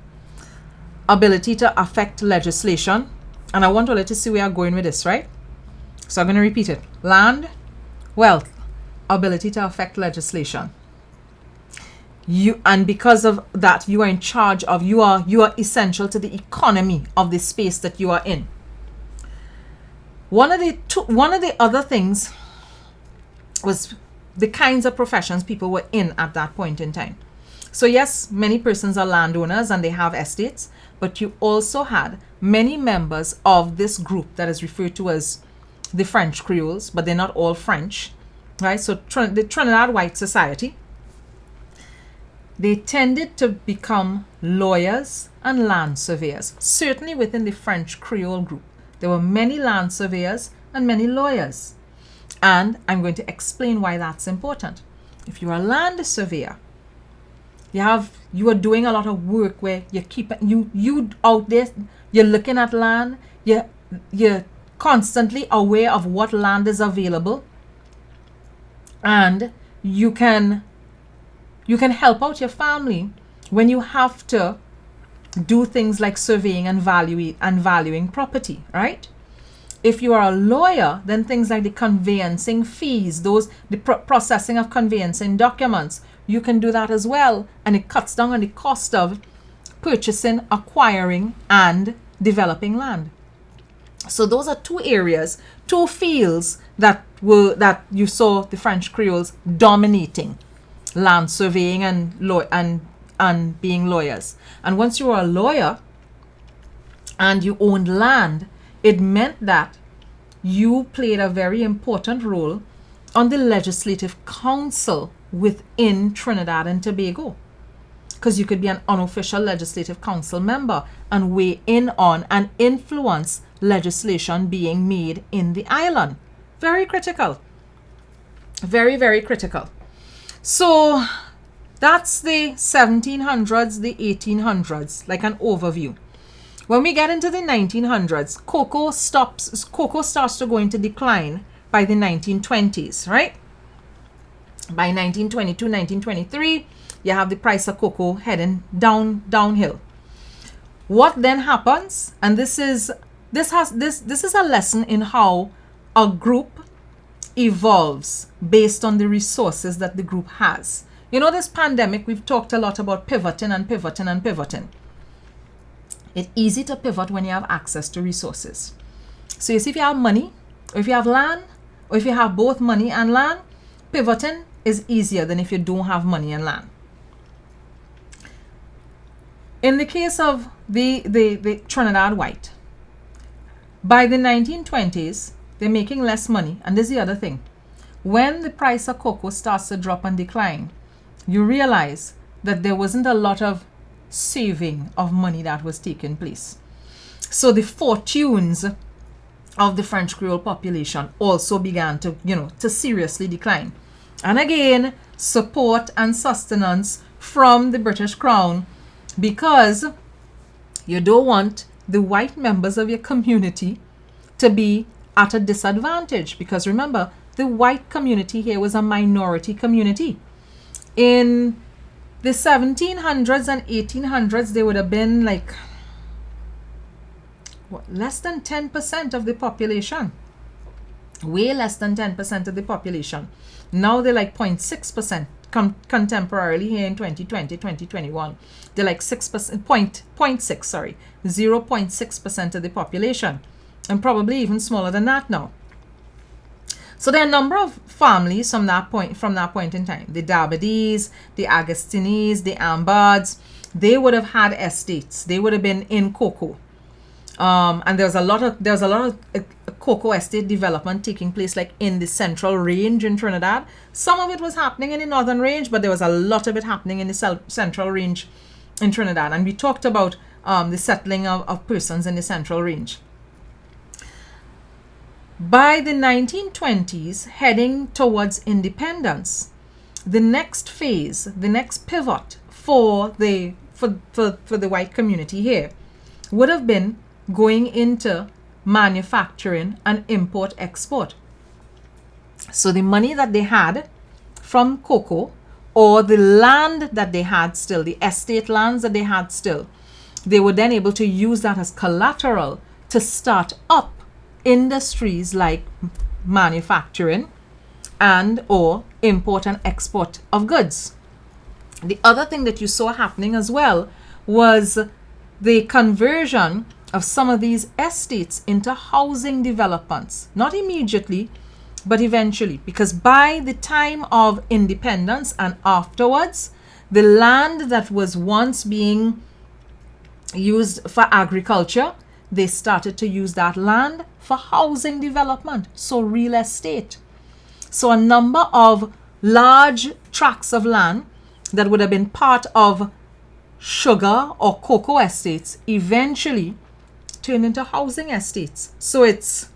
[SPEAKER 1] ability to affect legislation. And I want to let you see where I'm going with this, right? So I'm going to repeat it. Land, wealth, ability to affect legislation. And because of that, you are in charge of, you are essential to the economy of the space that you are in. One of the other things was the kinds of professions people were in at that point in time. So yes, many persons are landowners and they have estates, but you also had many members of this group that is referred to as the French Creoles, but they're not all French, right? So the Trinidad White Society, they tended to become lawyers and land surveyors. Certainly within the French Creole group, there were many land surveyors and many lawyers. And I'm going to explain why that's important. If you're a land surveyor, you are doing a lot of work where you out there, you're looking at land, you're constantly aware of what land is available, and you can help out your family when you have to do things like surveying and valuing property, right? If you are a lawyer, then things like the conveyancing fees, the processing of conveyancing documents, you can do that as well, and it cuts down on the cost of purchasing, acquiring, and developing land. So those are two areas, two fields that you saw the French Creoles dominating: land surveying and being lawyers. And once you were a lawyer and you owned land, it meant that you played a very important role on the legislative council within Trinidad and Tobago, because you could be an unofficial legislative council member and weigh in on and influence legislation being made in the island. Very critical. Very, very critical. So that's the 1700s, the 1800s, like an overview. When we get into the 1900s, cocoa starts to go into decline by the 1920s, right? By 1922, 1923, you have the price of cocoa heading downhill. What then happens? And this is a lesson in how a group evolves based on the resources that the group has. You know, this pandemic, we've talked a lot about pivoting. It's easy to pivot when you have access to resources. So you see, if you have money, or if you have land, or if you have both money and land, pivoting is easier than if you don't have money and land. In the case of the Trinidad White, by the 1920s, they're making less money. And this is the other thing. When the price of cocoa starts to drop and decline, you realize that there wasn't a lot of saving of money that was taking place. So the fortunes of the French Creole population also began to seriously decline. And again, support and sustenance from the British Crown, because You don't want the white members of your community to be at a disadvantage, because remember, the white community here was a minority community. In the 1700s and 1800s, they would have been like less than 10% of the population. Way less than 10% of the population. Now they're like 0.6% contemporarily here in 2020, 2021. They're like 6%, 0.6, sorry, 0.6% of the population, and probably even smaller than that now. So there are a number of families from that point in time. The Dabadis, the Agostines, the Ambards, they would have had estates. They would have been in cocoa. And there was a lot of cocoa estate development taking place like in the Central Range in Trinidad. Some of it was happening in the Northern Range, but there was a lot of it happening in the Central Range in Trinidad. And we talked about the settling of persons in the Central Range. By the 1920s, heading towards independence, the next phase, the next pivot for the white community here would have been going into manufacturing and import-export. So the money that they had from cocoa, or the land that they had still, the estate lands that they had still, they were then able to use that as collateral to start up industries like manufacturing and or import and export of goods. The other thing that you saw happening as well was the conversion of some of these estates into housing developments. Not immediately, but eventually, because by the time of independence and afterwards, the land that was once being used for agriculture, they started to use that land for housing development, so real estate. So a number of large tracts of land that would have been part of sugar or cocoa estates eventually turned into housing estates. So it's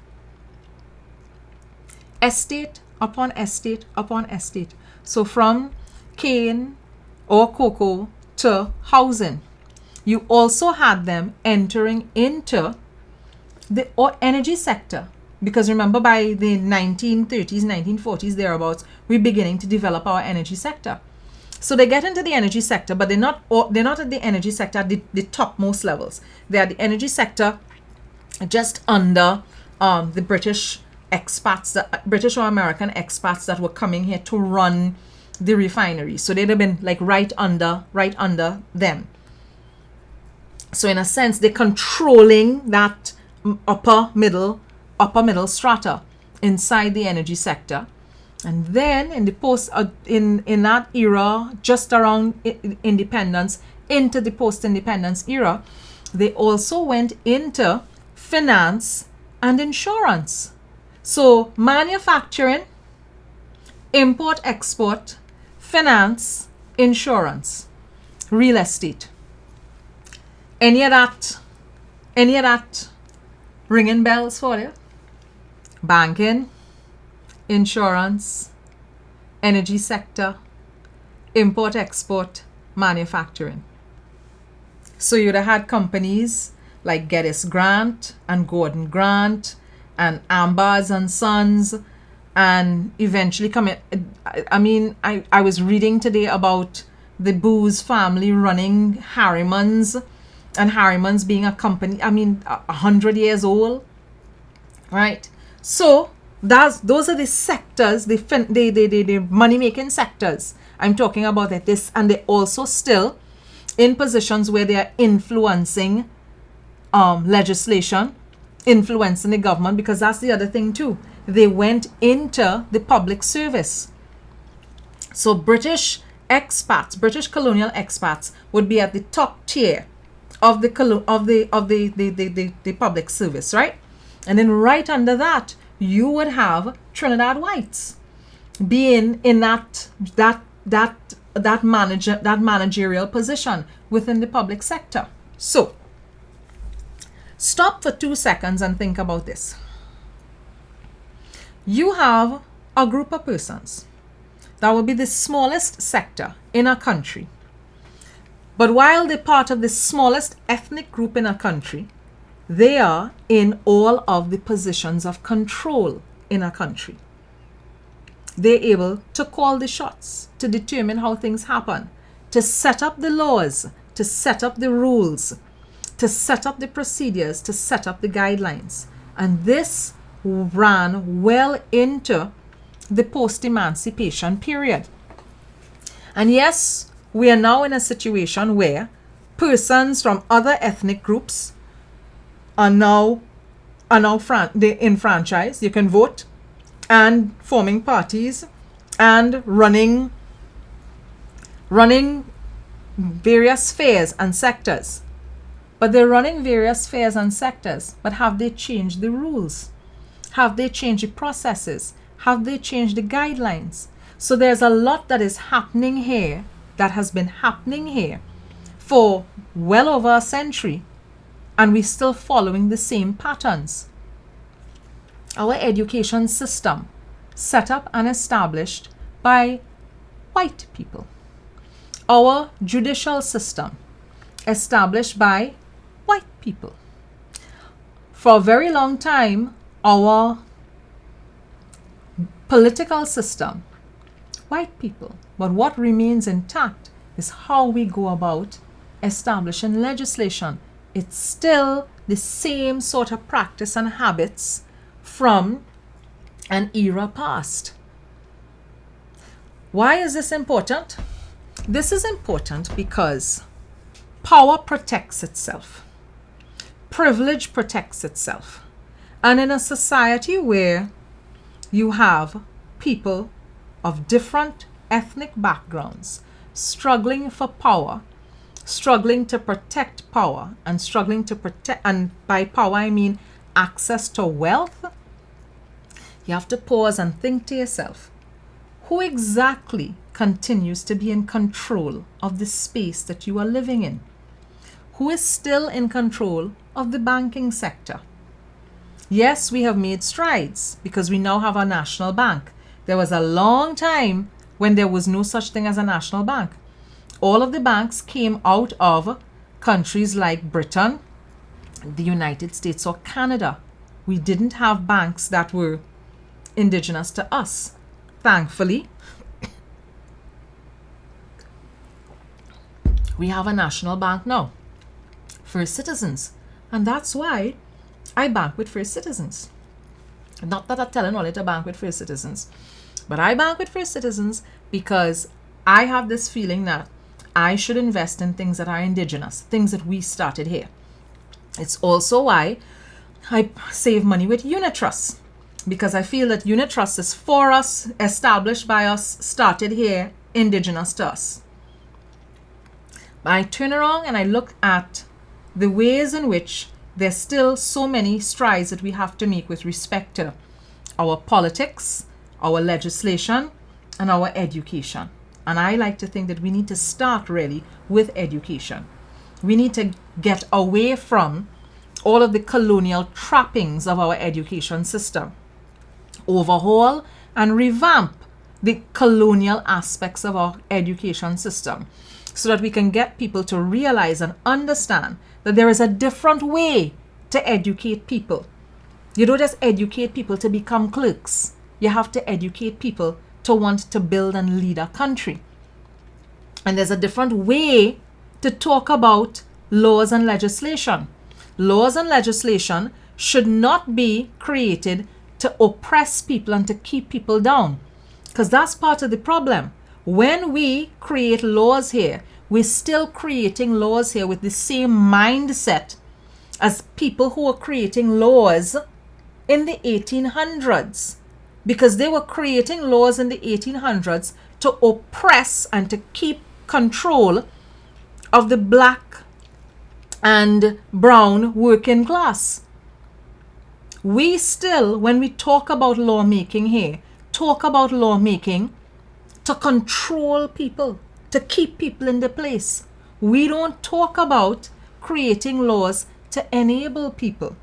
[SPEAKER 1] estate upon estate upon estate. So from cane or cocoa to housing. You also had them entering into the energy sector, because remember, by the 1930s, 1940s, thereabouts, we're beginning to develop our energy sector. So they get into the energy sector, but they're not at the energy sector at the topmost levels. They're at the energy sector just under the British expats, the British or American expats that were coming here to run the refinery. So they'd have been like right under them. So in a sense, they're controlling that upper middle strata inside the energy sector. And then in the in that era, just around independence, into the post-independence era, they also went into finance and insurance. So manufacturing, import-export, finance, insurance, real estate. Any of that ringing bells for you? Banking, insurance, energy sector, import-export, manufacturing. So you'd have had companies like Geddes Grant and Gordon Grant and Ambards and Sons, and eventually coming. I was reading today about the Booz family running Harriman's, and Harriman's being a company, 100 years old, right? So those are the sectors, the money-making sectors I'm talking about at this, and they're also still in positions where they are influencing legislation, influencing the government, because that's the other thing too. They went into the public service. So British expats, British colonial expats, would be at the top tier of the public service, right? And then right under that, you would have Trinidad whites being in that managerial position within the public sector. So stop for 2 seconds and think about this. You have a group of persons that will be the smallest sector in a country, But while they're part of the smallest ethnic group in a country, they are in all of the positions of control in a country. They're able to call the shots, to determine how things happen, to set up the laws, to set up the rules, to set up the procedures, to set up the guidelines. And this ran well into the post-emancipation period. And yes, we are now in a situation where persons from other ethnic groups are now enfranchised. You can vote and forming parties and running various spheres and sectors. But they're running various spheres and sectors. But have they changed the rules? Have they changed the processes? Have they changed the guidelines? So there's a lot that is happening here, that has been happening here for well over a century, and we're still following the same patterns. Our education system, set up and established by white people. Our judicial system, established by white people. For a very long time, our political system, white people. But what remains intact is how we go about establishing legislation. It's still the same sort of practice and habits from an era past. Why is this important? This is important because power protects itself. Privilege protects itself. And in a society where you have people of different ethnic backgrounds struggling for power, struggling to protect power, and struggling to protect, and by power I mean access to wealth, you have to pause and think to yourself, who exactly continues to be in control of the space that you are living in? Who is still in control of the banking sector? Yes, we have made strides because we now have a national bank. There was a long time when there was no such thing as a national bank. All of the banks came out of countries like Britain, the United States, or Canada. We didn't have banks that were indigenous to us. Thankfully, we have a national bank now, First Citizens. And that's why I bank with First Citizens. Not that I'm telling all it to bank with First Citizens, but I bank with First Citizens because I have this feeling that I should invest in things that are indigenous, things that we started here. It's also why I save money with unit trusts, because I feel that unit trust is for us, established by us, started here, indigenous to us. But I turn around and I look at the ways in which there's still so many strides that we have to make with respect to our politics, our legislation, and our education. And I like to think that we need to start really with education. We need to get away from all of the colonial trappings of our education system, overhaul and revamp the colonial aspects of our education system so that we can get people to realize and understand that there is a different way to educate people. You don't just educate people to become clerks. You have to educate people to want to build and lead a country. And there's a different way to talk about laws and legislation. Laws and legislation should not be created to oppress people and to keep people down, because that's part of the problem. When we create laws here, we're still creating laws here with the same mindset as people who were creating laws in the 1800s, because they were creating laws in the 1800s to oppress and to keep control of the black and brown working class. We still, when we talk about lawmaking here, talk about lawmaking to control people, to keep people in their place. We don't talk about creating laws to enable people,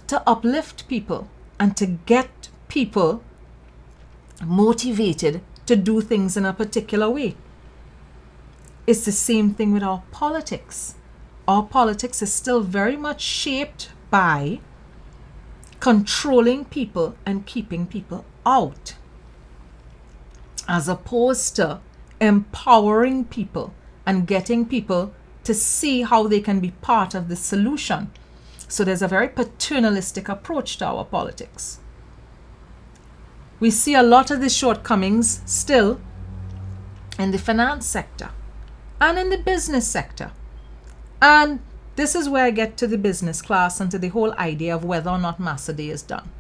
[SPEAKER 1] to uplift people, and to get people motivated to do things in a particular way. It's the same thing with our politics. Our politics is still very much shaped by controlling people and keeping people out, as opposed to empowering people and getting people to see how they can be part of the solution. So there's a very paternalistic approach to our politics. We see a lot of the shortcomings still in the finance sector and in the business sector. And this is where I get to the business class and to the whole idea of whether or not Massa Day is done.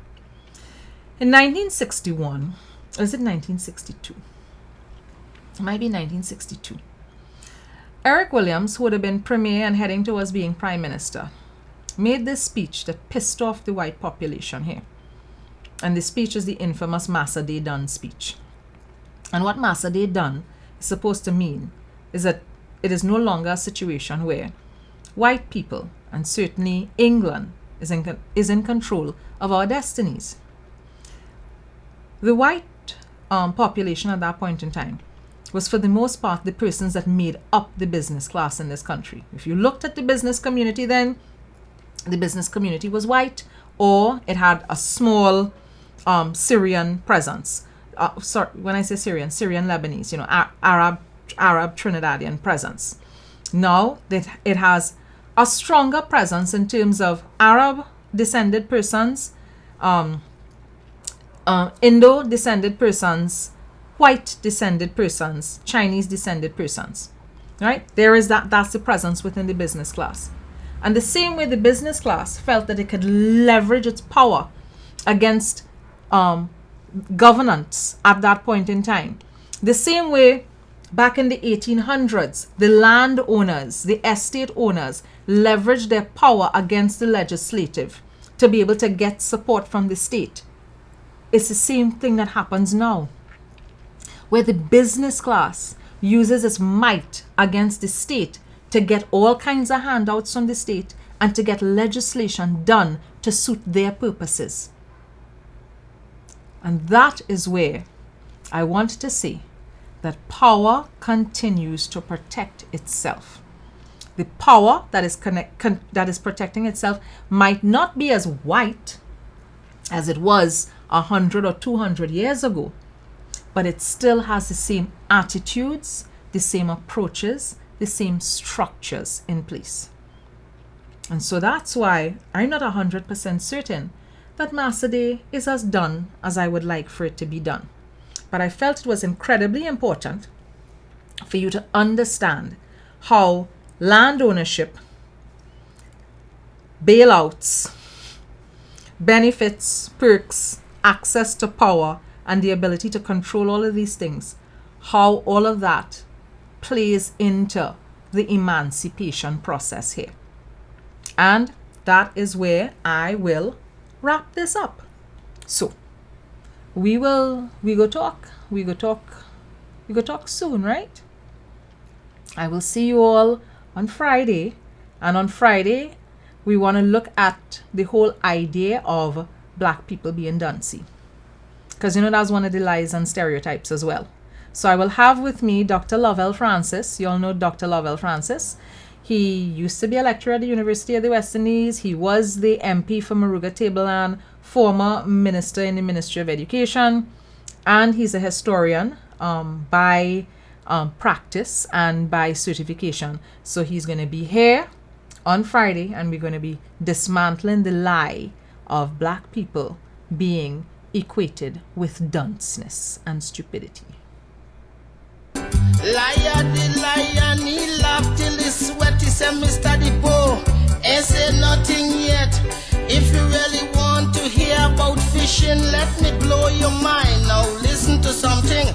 [SPEAKER 1] In 1961, or is it 1962? It might be 1962. Eric Williams, who would have been premier and heading towards being prime minister, made this speech that pissed off the white population here. And the speech is the infamous Massa Day Done speech. And what Massa Day Done is supposed to mean is that it is no longer a situation where white people, and certainly England, is in control of our destinies. The white population at that point in time was for the most part the persons that made up the business class in this country. If you looked at the business community then, the business community was white, or it had a small Syrian presence. Sorry, when I say Syrian Lebanese, Arab Trinidadian presence. Now it has a stronger presence in terms of Arab descended persons, Indo descended persons, white descended persons, Chinese descended persons. Right? There is that's the presence within the business class. And the same way the business class felt that it could leverage its power against governance at that point in time. The same way back in the 1800s, the landowners, the estate owners leveraged their power against the legislative to be able to get support from the state. It's the same thing that happens now, where the business class uses its might against the state to get all kinds of handouts from the state and to get legislation done to suit their purposes. And that is where I want to say that power continues to protect itself. The power that is protecting itself might not be as white as it was 100 or 200 years ago, but it still has the same attitudes, the same approaches, the same structures in place. And so that's why I'm not 100% certain that Massa Day is as done as I would like for it to be done. But I felt it was incredibly important for you to understand how land ownership, bailouts, benefits, perks, access to power, and the ability to control all of these things, how all of that plays into the emancipation process here. And that is where I will wrap this up. So we go talk soon, right? I will see you all on Friday, and on Friday we want to look at the whole idea of black people being duncy, because that's one of the lies and stereotypes as well. So I will have with me Dr. Lovell Francis. You all know Dr. Lovell Francis. He used to be a lecturer at the University of the West Indies. He was the MP for Maruga Tableland, former minister in the Ministry of Education, and he's a historian by practice and by certification. So he's going to be here on Friday, and we're going to be dismantling the lie of black people being equated with dunceness and stupidity.
[SPEAKER 2] Liar the lion, he laughed till he sweat. He said, Mr. Depot, ain't say nothing yet. If you really want to hear about fishing, let me blow your mind. Now listen to something.